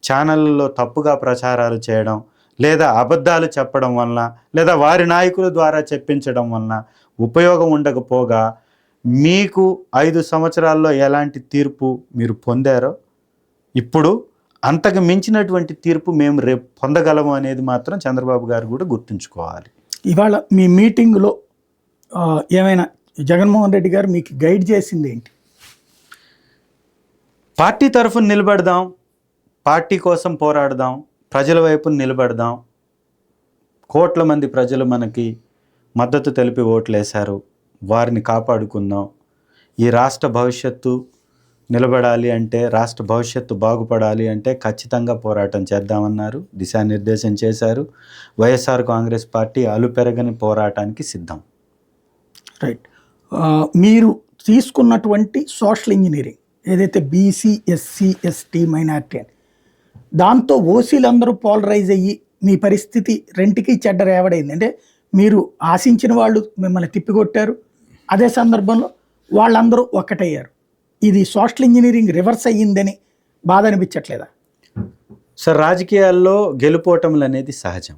ఛానళ్ళలో తప్పుగా ప్రచారాలు చేయడం, లేదా అబద్ధాలు చెప్పడం వలన, లేదా వారి నాయకుల ద్వారా చెప్పించడం వలన ఉపయోగం ఉండకపోగా మీకు 5 సంవత్సరాల్లో ఎలాంటి తీర్పు మీరు పొందారో ఇప్పుడు అంతకు మించినటువంటి తీర్పు మేము రేపు పొందగలము అనేది మాత్రం చంద్రబాబు గారు కూడా గుర్తుంచుకోవాలి. ఇవాళ మీ మీటింగ్లో ఏమైనా జగన్మోహన్ రెడ్డి గారు మీకు గైడ్ చేసింది ఏంటి? పార్టీ తరఫున నిలబడదాం, పార్టీ కోసం పోరాడదాం, ప్రజల వైపు నిలబడదాం. కోట్ల మంది ప్రజలు మనకి మద్దతు తెలిపి ఓట్లేశారు, వారిని కాపాడుకుందాం. ఈ రాష్ట్ర భవిష్యత్తు నిలబడాలి అంటే, రాష్ట్ర భవిష్యత్తు బాగుపడాలి అంటే ఖచ్చితంగా పోరాటం చేద్దామన్నారు, దిశానిర్దేశం చేశారు. వైఎస్ఆర్ కాంగ్రెస్ పార్టీ అలుపెరగని పోరాటానికి సిద్ధం. రైట్. మీరు తీసుకున్నటువంటి సోషల్ ఇంజనీరింగ్ ఏదైతే బీసీ, ఎస్సీ, ఎస్టీ, మైనార్టీ అని, దాంతో ఓసీలు అందరూ పోలరైజ్ అయ్యి మీ పరిస్థితి రెంటికి చెడ్డ రేవడైంది. అంటే మీరు ఆశించిన వాళ్ళు మిమ్మల్ని తిప్పికొట్టారు, అదే సందర్భంలో వాళ్ళందరూ ఒక్కటయ్యారు. ఇది సోషల్ ఇంజనీరింగ్ రివర్స్ అయ్యిందని బాధ అనిపించట్లేదా? సార్, రాజకీయాల్లో గెలుపోవటములు అనేది సహజం,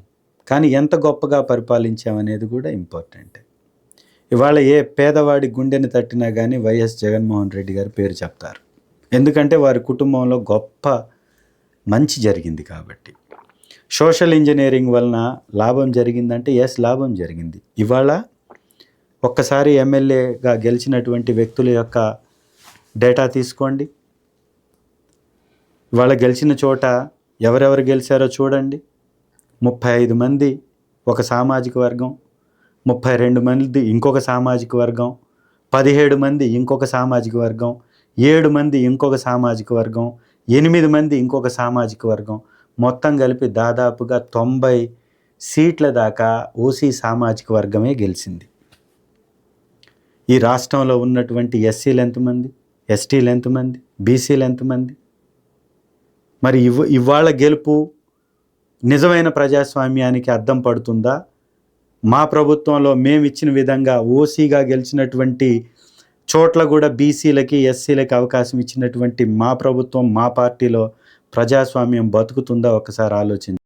కానీ ఎంత గొప్పగా పరిపాలించామనేది కూడా ఇంపార్టెంట్. ఇవాళ ఏ పేదవాడి గుండెని తట్టినా కానీ వైఎస్ జగన్మోహన్ రెడ్డి గారి పేరు చెప్తారు. ఎందుకంటే వారి కుటుంబంలో గొప్ప మంచి జరిగింది కాబట్టి. సోషల్ ఇంజనీరింగ్ వలన లాభం జరిగిందంటే ఎస్, లాభం జరిగింది. ఇవాళ ఒక్కసారి ఎమ్మెల్యేగా గెలిచినటువంటి వ్యక్తుల యొక్క డేటా తీసుకోండి. ఇవాళ గెలిచిన చోట ఎవరెవరు గెలిచారో చూడండి. 35 మంది ఒక సామాజిక వర్గం, 32 మంది ఇంకొక సామాజిక వర్గం, 17 మంది ఇంకొక సామాజిక వర్గం, 7 మంది ఇంకొక సామాజిక వర్గం, 8 మంది ఇంకొక సామాజిక వర్గం, మొత్తం కలిపి దాదాపుగా 90 సీట్ల దాకా ఓసీ సామాజిక వర్గమే గెలిచింది. ఈ రాష్ట్రంలో ఉన్నటువంటి ఎస్సీలు ఎంతమంది, ఎస్టీలు ఎంతమంది, బీసీలు ఎంతమంది? మరి ఇవాళ గెలుపు నిజమైన ప్రజాస్వామ్యానికి అద్దం పడుతుందా? మా ప్రభుత్వంలో మేము ఇచ్చిన విధంగా ఓసీగా గెలిచినటువంటి చోట్ల కూడా బీసీలకి, ఎస్సీలకి అవకాశం ఇచ్చినటువంటి మా ప్రభుత్వం, మా పార్టీలో ప్రజాస్వామ్యం బతుకుతుందా? ఒకసారి ఆలోచించండి.